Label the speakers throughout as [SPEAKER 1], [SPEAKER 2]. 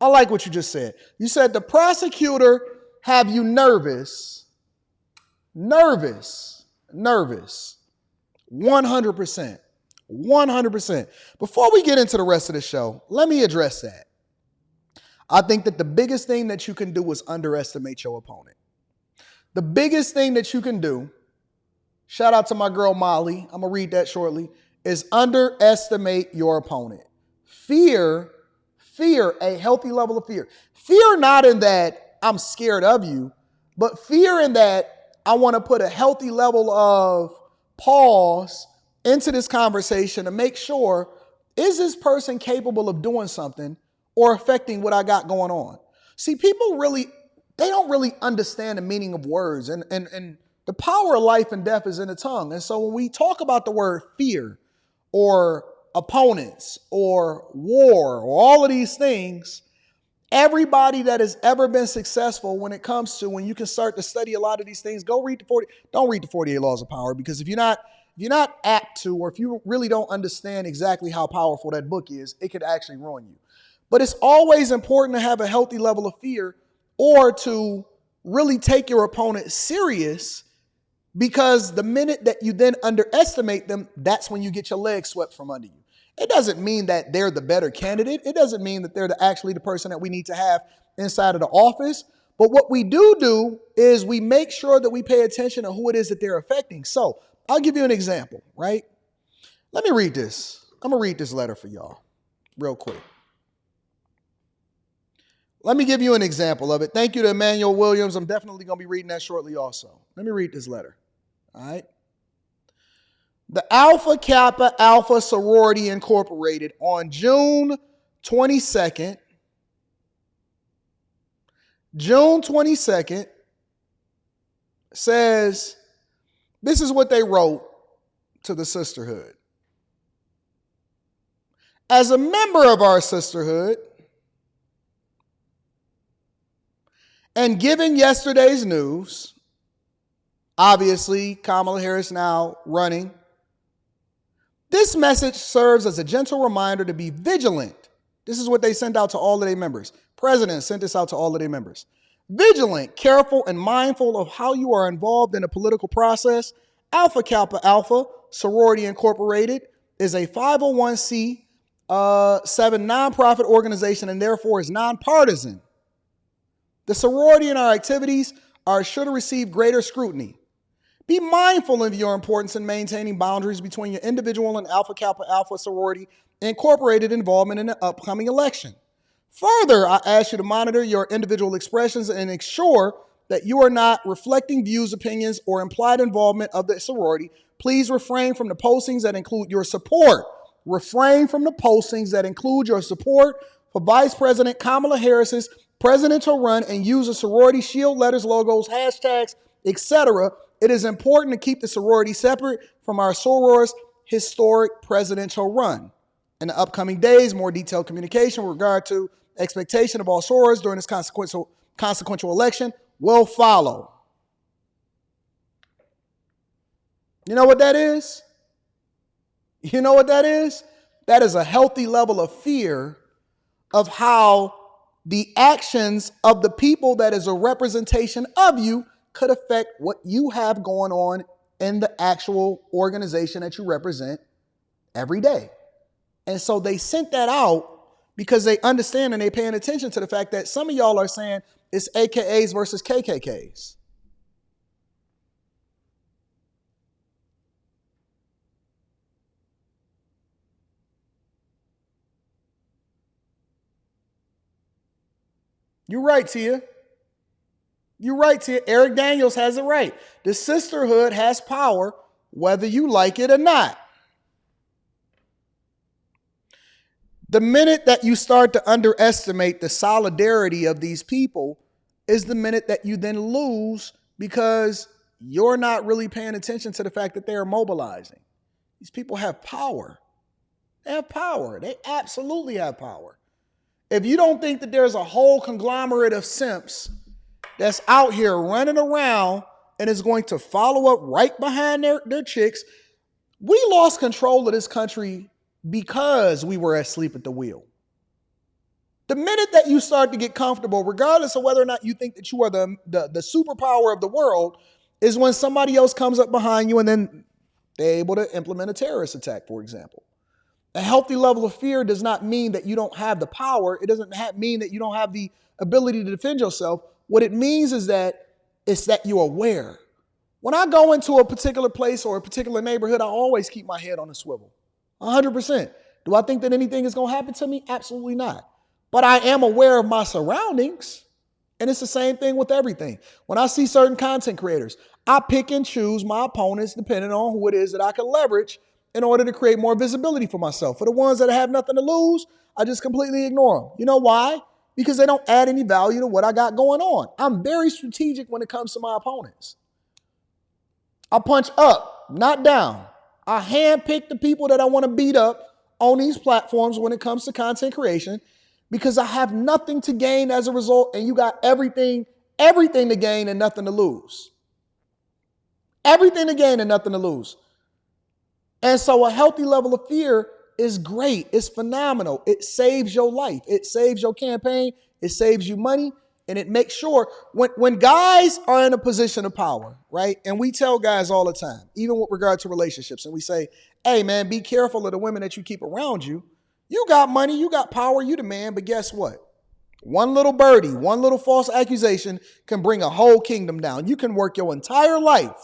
[SPEAKER 1] I like what you just said. You said the prosecutor have you nervous, nervous. 100%. 100%. Before we get into the rest of the show, let me address that. I think that the biggest thing that you can do is underestimate your opponent. The biggest thing that you can do, shout out to my girl Molly, I'm going to read that shortly, is underestimate your opponent. Fear, a healthy level of fear. Fear not in that I'm scared of you, but fear in that I want to put a healthy level of pause into this conversation to make sure, is this person capable of doing something or affecting what I got going on? See, people really, they don't really understand the meaning of words, and the power of life and death is in the tongue. And so when we talk about the word fear or opponents or war or all of these things, everybody that has ever been successful when it comes to, when you can start to study a lot of these things, don't read the 48 Laws of Power, because if you're not apt to, or if you really don't understand exactly how powerful that book is, it could actually ruin you. But it's always important to have a healthy level of fear, or to really take your opponent serious, because the minute that you then underestimate them, that's when you get your legs swept from under you. It doesn't mean that they're the better candidate. It doesn't mean that they're actually the person that we need to have inside of the office. But what we do is we make sure that we pay attention to who it is that they're affecting. So I'll give you an example, right? Let me read this. I'm going to read this letter for y'all real quick. Let me give you an example of it. Thank you to Emmanuel Williams. I'm definitely going to be reading that shortly also. Let me read this letter. All right. The Alpha Kappa Alpha Sorority Incorporated on June 22nd, says, this is what they wrote to the sisterhood. As a member of our sisterhood, and given yesterday's news, obviously Kamala Harris now running, this message serves as a gentle reminder to be vigilant. This is what they sent out to all of their members. President sent this out to all of their members. Vigilant, careful, and mindful of how you are involved in the political process. Alpha Kappa Alpha Sorority Incorporated is a 501c7 nonprofit organization, and therefore is nonpartisan. The sorority and our activities are sure to receive greater scrutiny. Be mindful of your importance in maintaining boundaries between your individual and Alpha Kappa Alpha Sorority Incorporated involvement in the upcoming election. Further, I ask you to monitor your individual expressions and ensure that you are not reflecting views, opinions, or implied involvement of the sorority. Please refrain from the postings that include your support. Refrain from the postings that include your support for Vice President Kamala Harris's presidential run, and use the sorority shield, letters, logos, hashtags, etc. It is important to keep the sorority separate from our soror's historic presidential run. In the upcoming days, more detailed communication with regard to expectation of all sorors during this consequential election will follow. You know what that is? You know what that is? That is a healthy level of fear of how the actions of the people that is a representation of you could affect what you have going on in the actual organization that you represent every day. And so they sent that out because they understand and they're paying attention to the fact that some of y'all are saying it's AKAs versus KKKs. You're right, Tia. You're right, Tia. Eric Daniels has it right. The sisterhood has power, whether you like it or not. The minute that you start to underestimate the solidarity of these people is the minute that you then lose, because you're not really paying attention to the fact that they are mobilizing. These people have power. They have power. They absolutely have power. If you don't think that there's a whole conglomerate of simps that's out here running around and is going to follow up right behind their chicks, we lost control of this country because we were asleep at the wheel. The minute that you start to get comfortable, regardless of whether or not you think that you are the superpower of the world, is when somebody else comes up behind you and then they're able to implement a terrorist attack, for example. A healthy level of fear does not mean that you don't have the power. It doesn't mean that you don't have the ability to defend yourself. What it means is that it's that you're aware. When I go into a particular place or a particular neighborhood, I always keep my head on a swivel. 100%. Do I think that anything is going to happen to me? Absolutely not. But I am aware of my surroundings. And it's the same thing with everything. When I see certain content creators, I pick and choose my opponents depending on who it is that I can leverage in order to create more visibility for myself. For the ones that have nothing to lose, I just completely ignore them. You know why? Because they don't add any value to what I got going on. I'm very strategic when it comes to my opponents. I punch up, not down. I handpick the people that I want to beat up on these platforms when it comes to content creation, because I have nothing to gain as a result, and you got everything to gain and nothing to lose. Everything to gain and nothing to lose. And so a healthy level of fear is great. It's phenomenal. It saves your life. It saves your campaign. It saves you money. And it makes sure when guys are in a position of power, right? And we tell guys all the time, even with regard to relationships, and we say, hey, man, be careful of the women that you keep around you. You got money, you got power, you the man, but guess what? One little birdie, one little false accusation can bring a whole kingdom down. You can work your entire life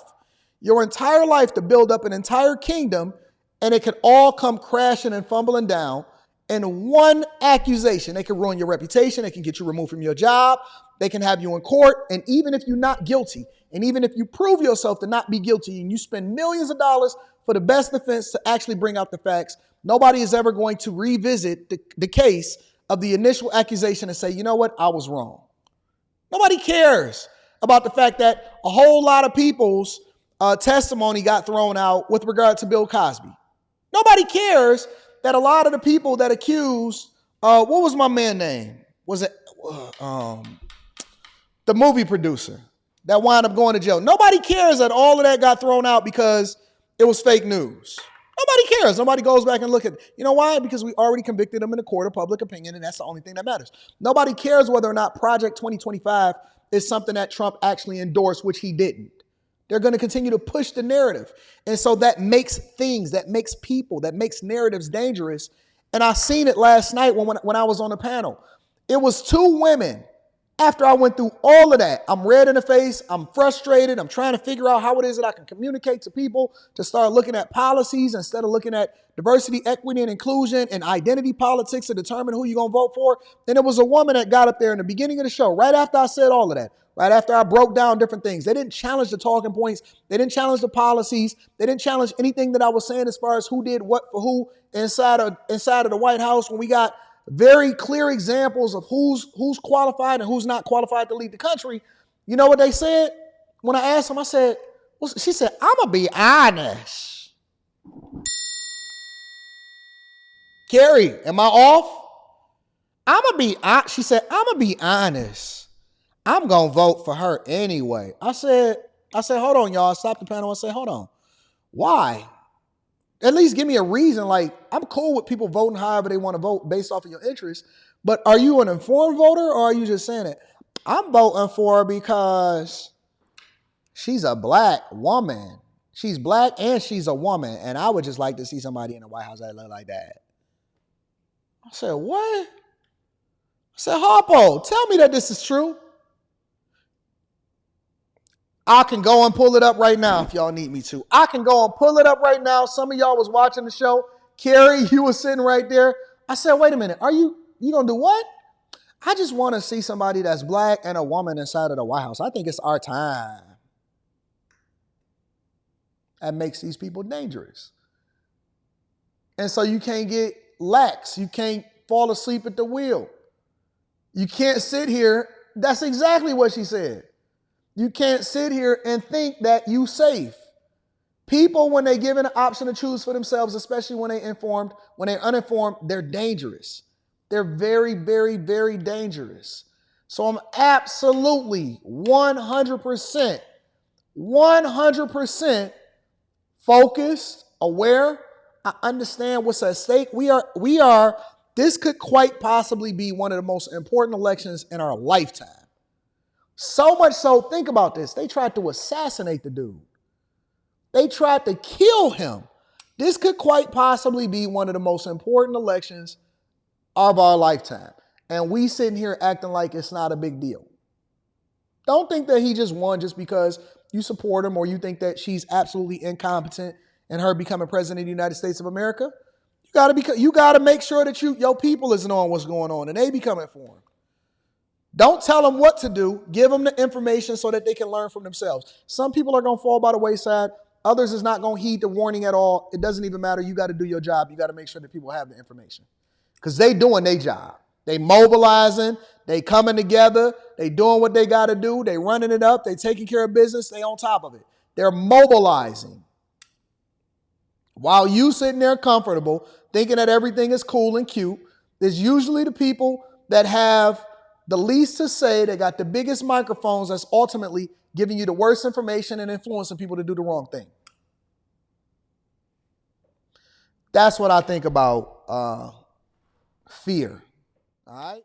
[SPEAKER 1] to build up an entire kingdom, and it could all come crashing and fumbling down. And one accusation, they can ruin your reputation. They can get you removed from your job. They can have you in court. And even if you're not guilty, and even if you prove yourself to not be guilty and you spend millions of dollars for the best defense to actually bring out the facts, nobody is ever going to revisit the case of the initial accusation and say, you know what, I was wrong. Nobody cares about the fact that a whole lot of people's testimony got thrown out with regard to Bill Cosby. Nobody cares that a lot of the people that accused, what was my man's name? Was it the movie producer that wound up going to jail? Nobody cares that all of that got thrown out because it was fake news. Nobody cares. Nobody goes back and look at, you know why? Because we already convicted them in a court of public opinion, and that's the only thing that matters. Nobody cares whether or not Project 2025 is something that Trump actually endorsed, which he didn't. They're going to continue to push the narrative. And so that makes things, that makes people, that makes narratives dangerous. And I seen it last night when I was on the panel. It was two women. After I went through all of that, I'm red in the face, I'm frustrated, I'm trying to figure out how it is that I can communicate to people to start looking at policies instead of looking at diversity, equity, and inclusion and identity politics to determine who you're going to vote for. And it was a woman that got up there in the beginning of the show, right after I said all of that, right after I broke down different things. They didn't challenge the talking points. They didn't challenge the policies. They didn't challenge anything that I was saying as far as who did what for who inside of the White House when we got very clear examples of who's qualified and who's not qualified to lead the country. You know what they said? When I asked them, I said, she said, I'm going to be honest. Carrie, am I off? She said, I'm going to be honest. I'm going to vote for her anyway. I said, hold on, y'all. Stop the panel and say, hold on. Why? At least give me a reason. Like, I'm cool with people voting however they want to vote based off of your interests. But are you an informed voter or are you just saying it? I'm voting for her because she's a black woman. She's black and she's a woman. And I would just like to see somebody in the White House that look like that. I said, what? I said, Harpo, tell me that this is true. I can go and pull it up right now if y'all need me to. I can go and pull it up right now. Some of y'all was watching the show. Carrie, you was sitting right there. I said, wait a minute. You going to do what? I just want to see somebody that's black and a woman inside of the White House. I think it's our time. That makes these people dangerous. And so you can't get lax. You can't fall asleep at the wheel. You can't sit here. That's exactly what she said. You can't sit here and think that you safe. People, when they're given an option to choose for themselves, especially when they're uninformed, they're dangerous. They're very, very, very dangerous. So I'm absolutely 100% focused, aware. I understand what's at stake. We are This could quite possibly be one of the most important elections in our lifetime. So much so, think about this. They tried to assassinate the dude. They tried to kill him. This could quite possibly be one of the most important elections of our lifetime. And we sitting here acting like it's not a big deal. Don't think that he just won just because you support him or you think that she's absolutely incompetent in her becoming president of the United States of America. You gotta make sure that your people is knowing what's going on and they become informed. Don't tell them what to do. Give them the information so that they can learn from themselves. Some people are going to fall by the wayside. Others is not going to heed the warning at all. It doesn't even matter. You got to do your job. You got to make sure that people have the information because they doing their job. They mobilizing. They coming together. They doing what they got to do. They running it up. They taking care of business. They on top of it. They're mobilizing. While you sitting there comfortable, thinking that everything is cool and cute, there's usually the people that have the least to say, they got the biggest microphones that's ultimately giving you the worst information and influencing people to do the wrong thing. That's what I think about fear. All right.